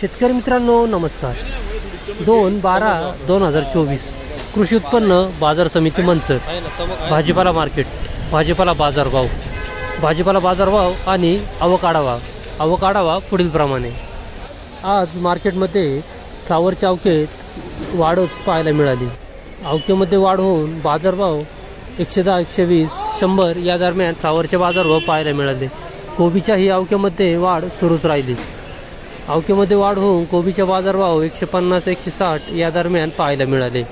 शेतकरी मित्रांनो नमस्कार. 2/12/2024 कृषी उत्पन्न बाजार समिती मंचर, भाजीपाला मार्केट, भाजीपाला बाजारभाव आणि आवक पुढील प्रमाणे. आज मार्केटमध्ये फ्लावरच्या आवकेत वाढच पाहायला मिळाली. आवकेमध्ये वाढ होऊन बाजारभाव 110, 120, 100 या दरम्यान फ्लावरचे बाजारभाव पाहायला मिळाले. कोबीच्याही आवकेमध्ये वाढ सुरूच राहिली. आवकेमध्ये वाढ होऊन कोबीचे बाजारभाव 150, 160 या दरम्यान पाहायला मिळाले.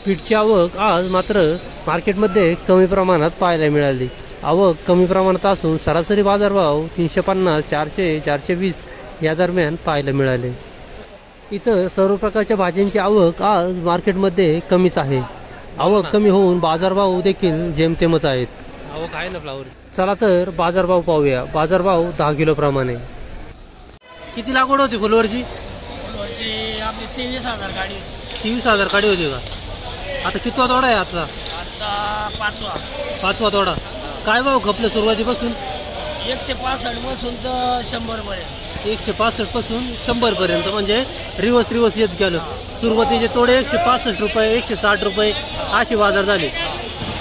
पीठची आवक आज मात्र मार्केटमध्ये कमी प्रमाणात पाहायला मिळाली. आवक कमी प्रमाणात असून सरासरी बाजारभाव 350, 400, 420 या दरम्यान पाहायला मिळाले. इतर सर्व प्रकारच्या भाज्यांची आवक आज मार्केटमध्ये कमीच आहे. आवक कमी होऊन बाजारभाव देखील जेमतेमच आहेत. आवक आहे ना फ्लावर. चला तर बाजारभाव पाहूया. बाजारभाव 10 किलो प्रमाणे. किती लागवड होती फुलवरची? आपली 23,000 गाडी. 23,000 काडी होती का? आता कितवा तोडा आहे? आता पाचवा तोडा. काय भाव खपले सुरुवातीपासून? 165 पासून तर 100 पर्यंत. 165 पासून 100 पर्यंत, म्हणजे रिवर्स येत गेलं. सुरुवातीचे तोडे 165 रुपये, 160 रुपये असे बाजार झाले.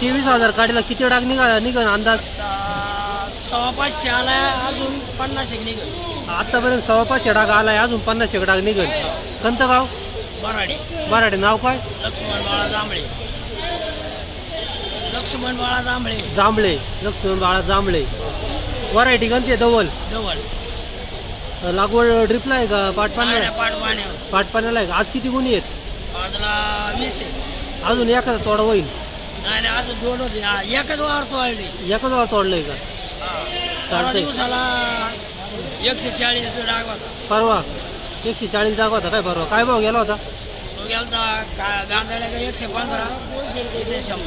23,000 काडीला किती डाग निघन अंदाज? 550 आला, अजून 50 निघेल. आतापर्यंत 550 डाग आलाय, अजून 50 डाग निघेल. कोणतं गाव? बराडे. नाव काय? लक्ष्मण बाळा जांभळे. व्हरायटी कोणती आहे? धवल. लागवड ड्रिपला आहे का पाटपाण्याला आहे का? आज किती गुणी आहेत? 20. अजून एखादा तोडा होईल? नाही, अजून 2 होते. एकच वार तोडलंय का? चालतंय. 140 डाग होता. परवा 140 डाग होता काय? परवा काय भाव गेला होता? तो गेला गांधळ्या 115, 100.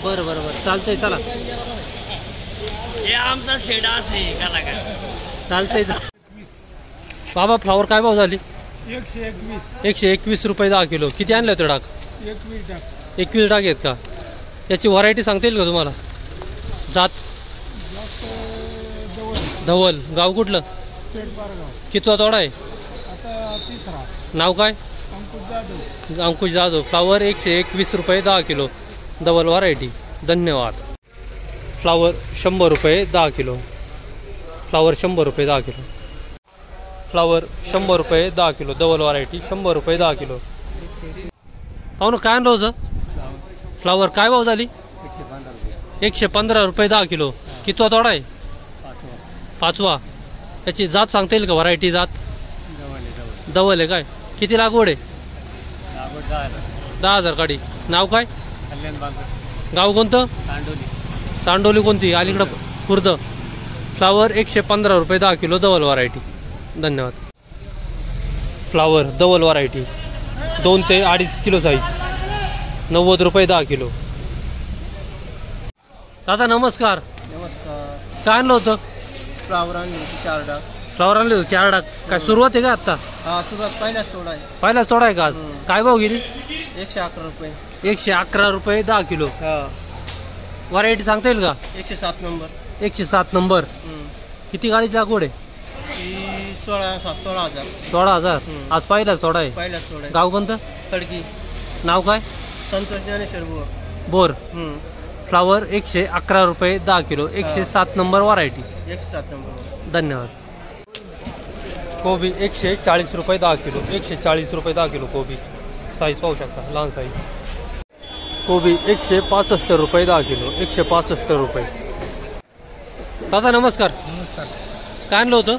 बरं चालतंय. चला, हे आमचा शेडा असे गाला काय चालतंय. बाबा फ्लावर काय भाव झाली? 121 रुपये 10 किलो. किती आणले होते डाग? 21 डाग आहेत का? याची व्हरायटी सांगता येईल का तुम्हाला? जात? धवल. गाव कुठलं? कितवा तोडा आहे? नाव काय? अंकुश जाधव. फ्लावर 121 रुपये 10 किलो. धवल व्हरायटी. धन्यवाद. फ्लावर 100 रुपये 10 किलो. फ्लावर 100 रुपये 10 किलो. फ्लावर 100 रुपये 10 किलो. धवल व्हरायटी 100 रुपये 10 किलो. हो ना, काय आणलं होतं? फ्लावर काय भाव झाली? 115 रुपये 10 किलो. कितवा तोडा आहे? 5वा. याची जात सांगता येईल का? व्हरायटी जात? धवल आहे काय? किती लागवड आहे? 10,000 काडी. नाव काय? गाव कोणतं? सांडोली. कोणती? अलीकडं खुर्द. फ्लावर 115 रुपये 10 किलो. धवल व्हरायटी. धन्यवाद. फ्लावर धवल व्हरायटी 2 ते 2.5 किलो साईज. 90 रुपये 10 किलो. दादा नमस्कार. काय आणलं होतं? फ्लावर आणली 4 डाग. फ्लावर आणले होते 4 डाग. काय सुरुवात आहे का आता? सुरुवात पहिलाच तोडा आहे का आज? काय भाव गेली? 111 रुपये. 111 रुपये 10 किलो. व्हरायटी सांगता येईल का? 107 नंबर. 107 नंबर. किती गाडीची लागवड आहे? 16,000. आज पहिलाच तोडा आहे. गाव कोणतं? खडकी. नाव काय? संतोष ज्ञानेश्वर बोर. फ्लावर 111 रुपये 10 किलो. 107 number variety. 107 नंबर. धन्यवाद. कोबी 140 रुपये 10 किलो. 140 रुपये 10 किलो कोबी. साईज पाहू शकता, लहान साईज. कोबी 165 रुपये 10 किलो. 165 रुपये. दादा नमस्कार. काय आणलं होतं?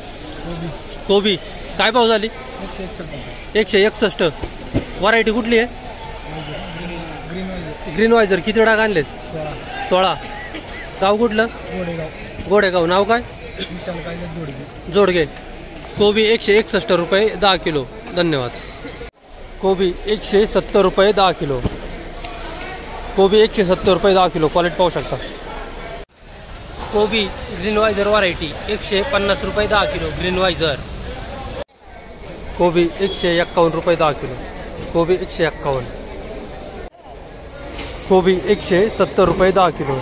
कोबी. काय भाव झाली? 161. व्हरायटी कुठली आहे? ग्रीन वायझर. किती डाग आणलेत? 16. गाव कुठलं? गोडेगाव. नाव काय? जोडगे. कोबी 161 रुपये 10 किलो. धन्यवाद. कोबी 170 रुपये 10 किलो. कोबी 170 रुपये 10 किलो. क्वालिटी पाहू शकता. कोबी ग्रीन वायझर व्हरायटी 150 रुपये 10 किलो. ग्रीन वायझर. कोबी 151 रुपये 10 किलो. कोबी 151. कोबी 170 रुपये 10 किलो.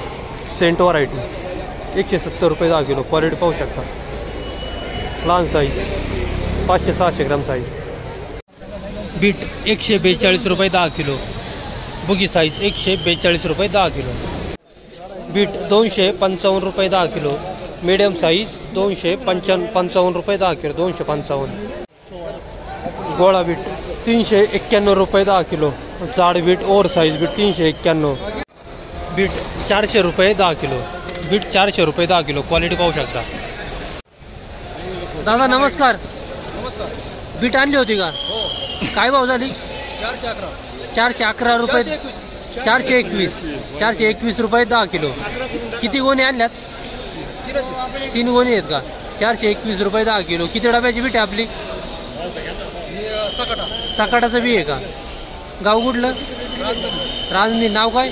सेंट व्हरायटी 170 रुपये 10 किलो. क्वालिटी पाहू शकता, लहान साईज. 500-600 ग्राम साईज. बीट 142 रुपये 10 किलो. बुगी साईज 142 रुपये 10 किलो. बीट 255 रुपये 10 किलो. मीडियम साईज 255 रुपये 10 किलो. 255. गोळा बीट 391 रुपये 10 किलो. जाड beet over size beet 391. Beet 400 रुपये 10 किलो. बीट 400 रुपये 10 किलो. क्वालिटी पाहू शकता. दादा नमस्कार. नमस्कार. बीट आणली होती का? हो. काय भाव झाली? 411. 411 रुपये. 421. 421 रुपये 10 किलो. किती गोणी आणल्यात? 3 गोणी आहेत का? 421 रुपये 10 किलो. किती डब्याची बीट आहे आपली? सकाटाचं बी आहे का? गाव कुठलं? राजनी. नाव काय?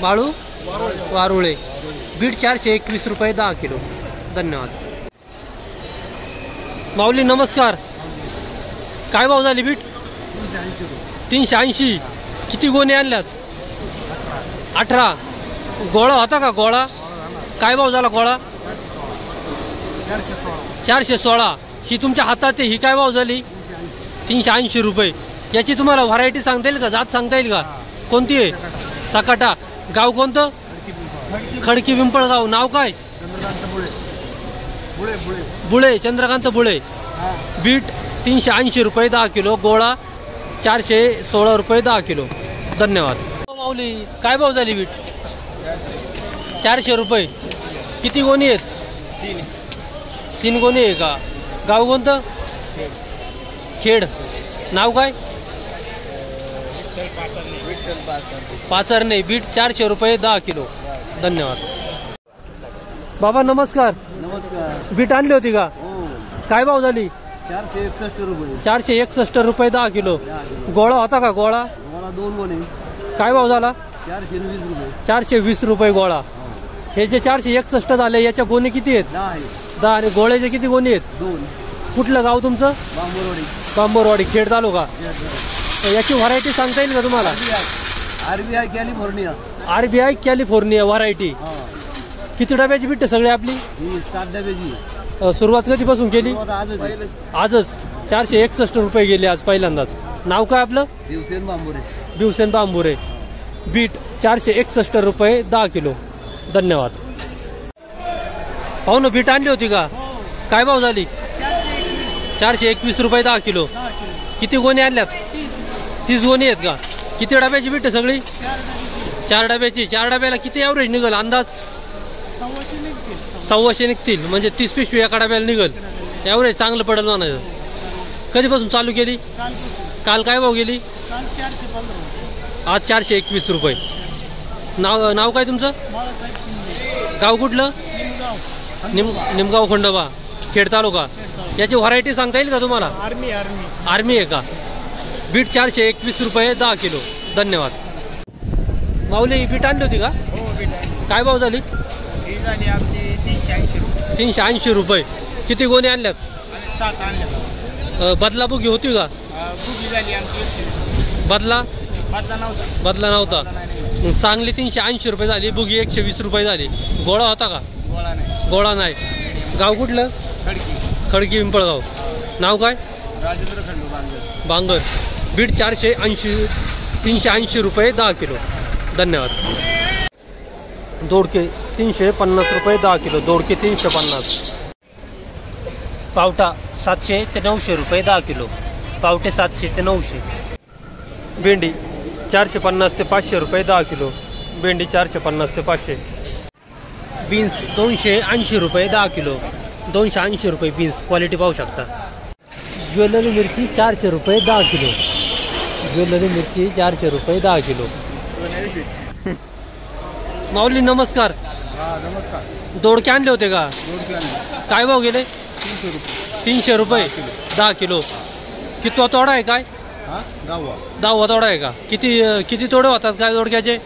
बाळू वारुळे. बीट 421 रुपये 10 किलो. धन्यवाद. माऊली नमस्कार. काय भाव झाली बीट? 380. किती गोणी आणल्यात? 18. गोळा होता का? गोळा काय भाव झाला? गोळा 416. ही तुमच्या हातात आहे. ही काय भाव झाली? 380 रुपये. याची तुम्हाला व्हरायटी सांगता येईल का? जात सांगता येईल का? कोणती आहे? सकाटा. गाव कोणतं? खडकी पिंपळगाव. नाव काय? बुळे. चंद्रकांत बुळे. बीट 380 रुपये 10 किलो. गोळा 416 रुपये 10 किलो. धन्यवाद. माऊली काय भाव झाली बीट? 400 रुपये. किती गोणी आहेत? 3 गोणी आहे का? गाव कोणतं? खेड. नाव काय? पाचरणे. बीट 400 रुपये 10 किलो. धन्यवाद. बाबा नमस्कार. नमस्कार. बीट आणली होती का? हो. काय भाव झाली? 461 रुपये. 461 रुपये 10 किलो. गोळा होता का? गोळा मला 2 गोणे. काय भाव झाला? 420 रुपये. 420 रुपये गोळा. हे जे 461 झाले याच्या गोणी किती आहेत? 10 आहे. 10. आणि गोळ्याचे किती गोणी आहेत? 2. कुठलं गाव तुमचं? बांबोरवाडी. बांबोरवाडी. खेड तालुका. याची व्हरायटी सांगता येईल का तुम्हाला? RBI California. RBI California variety. किती डब्याची बीट सगळी आपली? ही 7 डब्याची. सुरुवात कधीपासून केली? आजच. आजच. 461 रुपये गेले आज पहिल्यांदाच. नाव काय आपलं? दिवसेन बांबोरे. दिवसेन बांबुरे. बीट 461 रुपये 10 किलो. धन्यवाद. पाहू ना बीट आणली होती का? काय भाव झाली? 421 रुपये 10 किलो. किती गोणी आणल्यात? 30 गोणी आहेत का? किती डब्याची बीट सगळी? 4 डब्याची. 4 डब्याला किती ॲव्हरेज निघेल अंदाज? 125 निघतील. म्हणजे 30 पिशवी एका डब्याला निघेल. ॲव्हरेज चांगलं पडेल म्हणायचं. कधीपासून चालू केली? काल काय भाव गेली? आज 421 रुपये. नाव काय तुमचं? गाव कुठलं? निमगाव खंडोबा. खेड तालुका. याची व्हरायटी सांगता येईल का तुम्हाला? आर्मी आहे का? बीट 421 रुपये 10 किलो. धन्यवाद. माऊली बीट आणली होती का? काय भाव झाली? 380 रुपये. किती गोणी आणल्यात? 7 आणल्या. बदला बुगी होती का? बुगी झाली आमची. बदला नव्हता. चांगली 380 रुपये झाली. बुगी 120 रुपये झाली. गोळा होता का? गोळा नाही. गाव कुठलं? खडकी पिंपळगाव. नाव काय? राजेंद्र खंडू बांगर. बीट 380 रुपये 10 किलो. धन्यवाद. दोडके 350 रुपये 10 किलो. दोडके 350. पावटा 700 ते 900 रुपये 10 किलो. पावटे 700 ते 900. भेंडी 450 ते 500 रुपये 10 किलो. भेंडी 450 ते 500. बीन्स 280 रुपये 10 किलो. 280 रुपये बीन्स. क्वालिटी पाहू शकता. ज्वेलरी मिरची 400 रुपये 10 किलो. ज्वेलरी मिरची 400 रुपये 10 किलो. माऊली नमस्कार. नमस्कार. दोडके आणले होते का? काय भाव गेले? 300 रुपये 10 किलो. कितवा तोडा आहे काय? 10वा तोडा आहे का? किती तोडे होतात काय दोडक्याचे?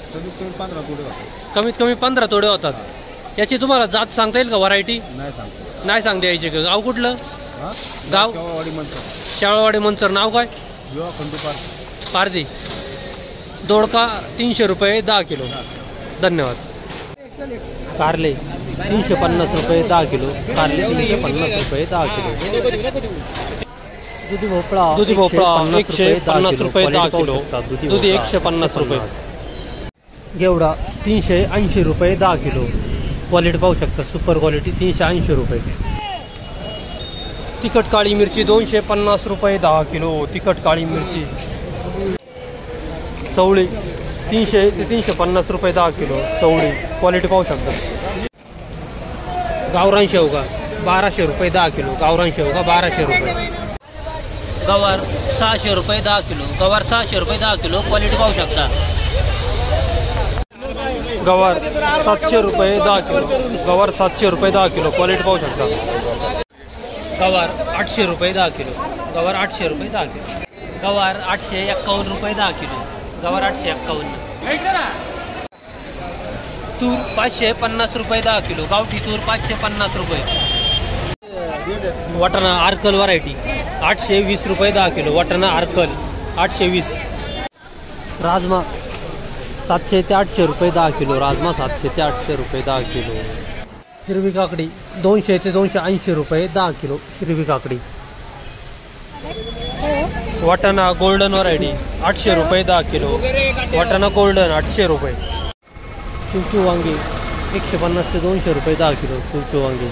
कमीत कमी 15 तोडे होतात. याची तुम्हाला जात सांगता येईल का? व्हरायटी नाही सांगता यायची का? गाव कुठलं? गाव शाळवाडी मंचर. नाव काय? पारदी. दोडका 300 रुपये 10 किलो. धन्यवाद. कारले 350 रुपये 10 किलो. कारले 350 रुपये 10 किलो. दुधी भोपळा 150 रुपये 10 किलो. दुधी 150 रुपये. घेवडा 380 रुपये 10 किलो. क्वालिटी पाहू शकता, सुपर क्वालिटी 380 रुपये. तिखट काळी मिरची 250 रुपये 10 किलो. तिखट काळी मिरची. चवळी 300 ते 350 रुपये 10 किलो. चवळी क्वालिटी पाहू शकता. गावरान शेवगा 1200 रुपये 10 किलो. गावरान शेवगा 1200 रुपये. गवार 600 रुपये 10 किलो. गवार 600 रुपये 10 किलो. क्वालिटी पाहू शकता. गवार 700 रुपये 10 किलो. गवार 700 रुपये 10 किलो. क्वालिटी पाहू शकता. गवार 800 रुपये 10 किलो. गवार 800 रुपये 10 किलो. गवार 851 रुपये 10 किलो. गवार 851. तूर 550 रुपये 10 किलो. गावठी तूर 550 रुपये. वाटाणा आर्कल व्हरायटी 820 रुपये 10 किलो. वाटाणा आर्कल 820. राजमा 700 ते 800 रुपये 10 किलो. राजमा 700 ते 800 रुपये 10 किलो. हिरवी काकडी 200 ते 280 रुपये 10 किलो. हिरवी काकडी. वाटाणा गोल्डन व्हरायटी 800 रुपये 10 किलो. वाटाणा गोल्डन 800 रुपये. चिवचिव वांगी 150 ते 200 रुपये 10 किलो. चिवचिव वांगी.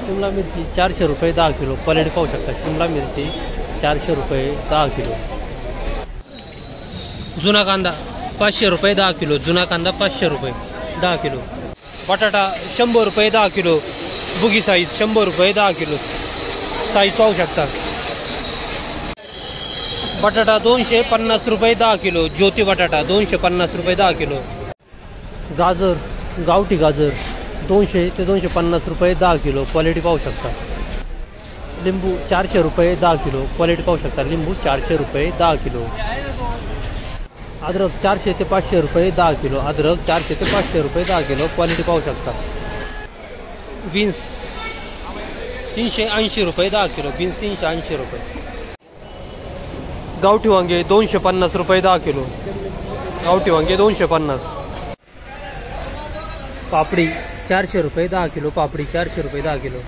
शिमला मिरची 400 रुपये 10 किलो. क्वालिटी पाहू शकता. शिमला मिरची 400 रुपये 10 किलो. जुना कांदा 500 रुपये 10 किलो. जुना कांदा 500 रुपये 10 किलो. बटाटा 100 रुपये 10 किलो. बुगी साईज 100 रुपये 10 किलो. साईज पाहू शकता. बटाटा 250 रुपये 10 किलो. ज्योती बटाटा 250 रुपये 10 किलो. गाजर गावठी गाजर 200 ते 250 रुपये 10 किलो. क्वालिटी पाहू शकता. लिंबू 400 रुपये 10 किलो. क्वालिटी पाहू शकता. लिंबू 400 रुपये 10 किलो. अद्रक 400 ते 500 रुपये 10 किलो. अद्रक 400 ते 500 रुपये 10 किलो. क्वालिटी पाहू शकता. बीन्स 380 रुपये 10 किलो. बीन्स 380 रुपये. गावठी वांगे 250 रुपये 10 किलो. गावठी वांगे 250. पापडी 400 रुपये 10 किलो. पापडी 400 रुपये 10 किलो.